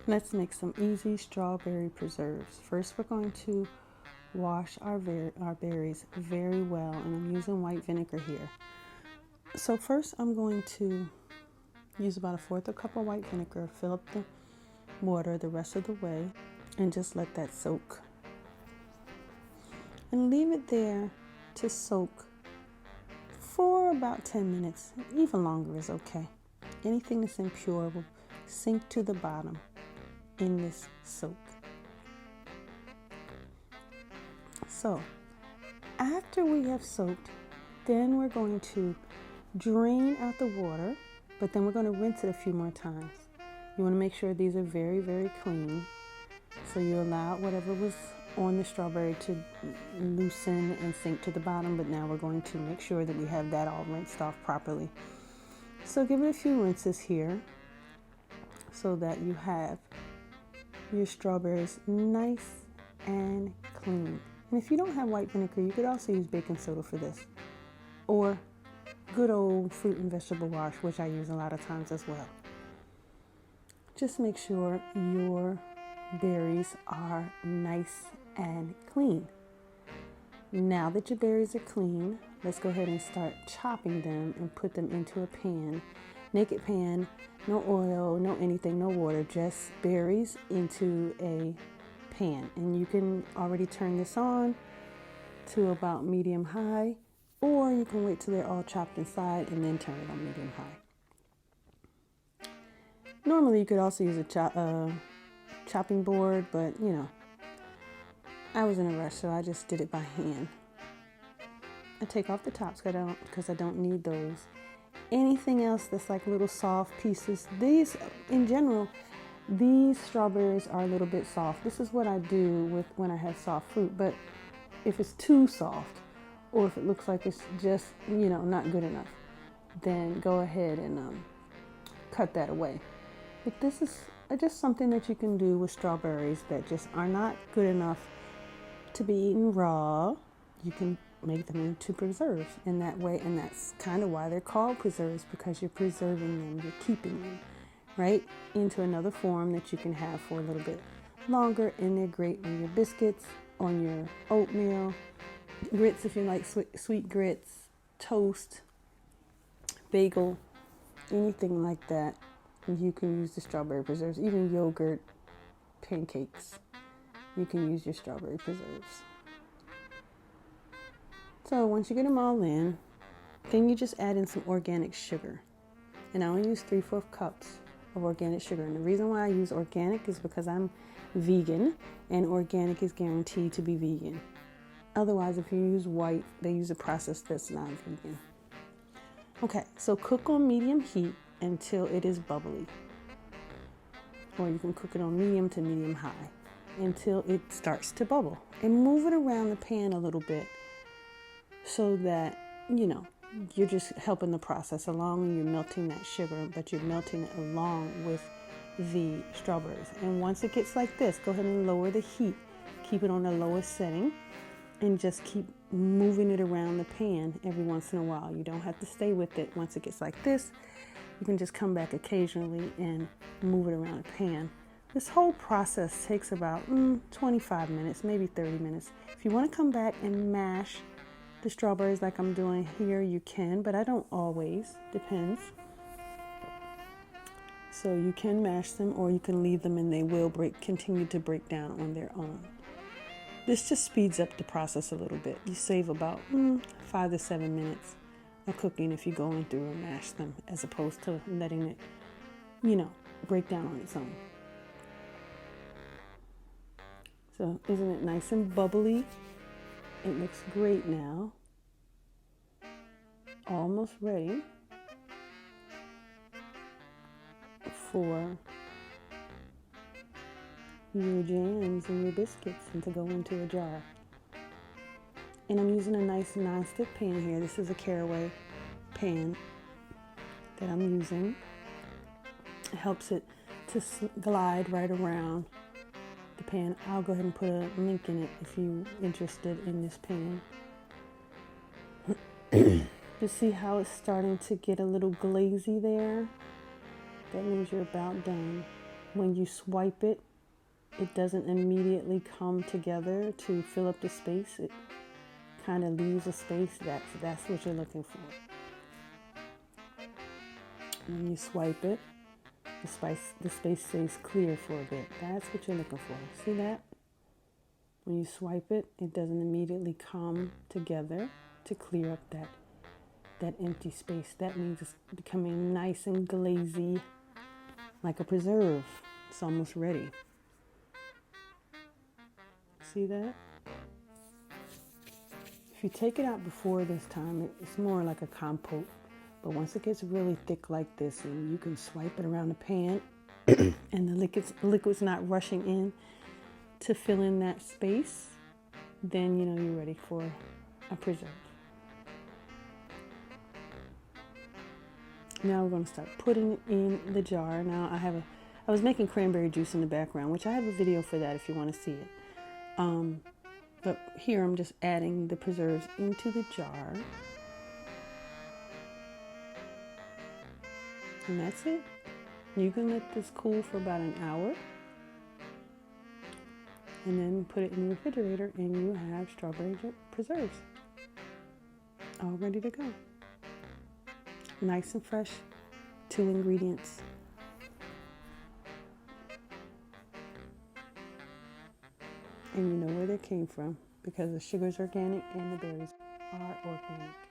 Let's make some easy strawberry preserves. First, we're going to wash our berries very well, and I'm using white vinegar here. So first, I'm going to use about a fourth of a cup of white vinegar, fill up the water the rest of the way, and just let that soak. And leave it there to soak for about 10 minutes. Even longer is okay. Anything that's impure will sink to the bottom in this soak. So after we have soaked, then we're going to drain out the water, but then we're going to rinse it a few more times. You want to make sure these are very, very clean. So you allow whatever was on the strawberry to loosen and sink to the bottom, but now we're going to make sure that we have that all rinsed off properly. So give it a few rinses here so that you have your strawberries nice and clean. And if you don't have white vinegar, you could also use baking soda for this, or good old fruit and vegetable wash, which I use a lot of times as well. Just make sure your berries are nice and clean. Now that your berries are clean, let's go ahead and start chopping them and put them into a pan. Naked pan, no oil, no anything, no water, just berries into a pan. And you can already turn this on to about medium high, or you can wait till they're all chopped inside and then turn it on medium high. Normally you could also use a chopping board, but you know, I was in a rush, so I just did it by hand. I take off the tops because I don't need those. Anything else that's like little soft pieces, these in general, these strawberries are a little bit soft. This is what I do with when I have soft fruit, but if it's too soft or if it looks like it's just, you know, not good enough, then go ahead and cut that away. But this is just something that you can do with strawberries that just are not good enough to be eaten raw. You can make them into preserves in that way, and that's kind of why they're called preserves, because you're preserving them, you're keeping them right into another form that you can have for a little bit longer. And they're great on your biscuits, on your oatmeal, grits if you like sweet grits, toast, bagel, anything like that. You can use the strawberry preserves, even yogurt, pancakes. You can use your strawberry preserves. So once you get them all in, then you just add in some organic sugar. And I only use 3/4 cups of organic sugar. And the reason why I use organic is because I'm vegan, and organic is guaranteed to be vegan. Otherwise, if you use white, they use a process that's not vegan. Okay, so cook on medium heat until it is bubbly. Or you can cook it on medium to medium high until it starts to bubble. And move it around the pan a little bit so that, you know, you're just helping the process along and you're melting that sugar, but you're melting it along with the strawberries. And once it gets like this, go ahead and lower the heat. Keep it on the lowest setting and just keep moving it around the pan every once in a while. You don't have to stay with it. Once it gets like this, you can just come back occasionally and move it around the pan. This whole process takes about 25 minutes, maybe 30 minutes. If you want to come back and mash the strawberries like I'm doing here, you can, but I don't always. Depends. So you can mash them, or you can leave them and they will continue to break down on their own. This just speeds up the process a little bit. You save about 5 to 7 minutes of cooking if you're going through and mash them, as opposed to letting it, you know, break down on its own. So isn't it nice and bubbly? It looks great now. Almost ready for your jams and your biscuits and to go into a jar. And I'm using a nice non-stick pan here. This is a caraway pan that I'm using. It helps it to glide right around the pan. I'll go ahead and put a link in it if you're interested in this pan. You see how it's starting to get a little glazy there? That means you're about done. when you swipe it, it doesn't immediately come together to fill up the space. It kind of leaves a space. That's what you're looking for. When you swipe it, the space stays clear for a bit. That's what you're looking for. See that? When you swipe it, it doesn't immediately come together to clear up that empty space. That means it's becoming nice and glazy, like a preserve. It's almost ready. See that? If you take it out before this time, it's more like a compote. But once it gets really thick like this, and you can swipe it around the pan, and the liquid's not rushing in to fill in that space, then you know you're ready for a preserve. Now we're going to start putting it in the jar. Now I was making cranberry juice in the background, which I have a video for that if you want to see it. But here I'm just adding the preserves into the jar. And that's it. You can let this cool for about an hour. And then put it in the refrigerator and you have strawberry preserves. All ready to go. Nice and fresh, 2 ingredients. And you know where they came from because the sugar's organic and the berries are organic.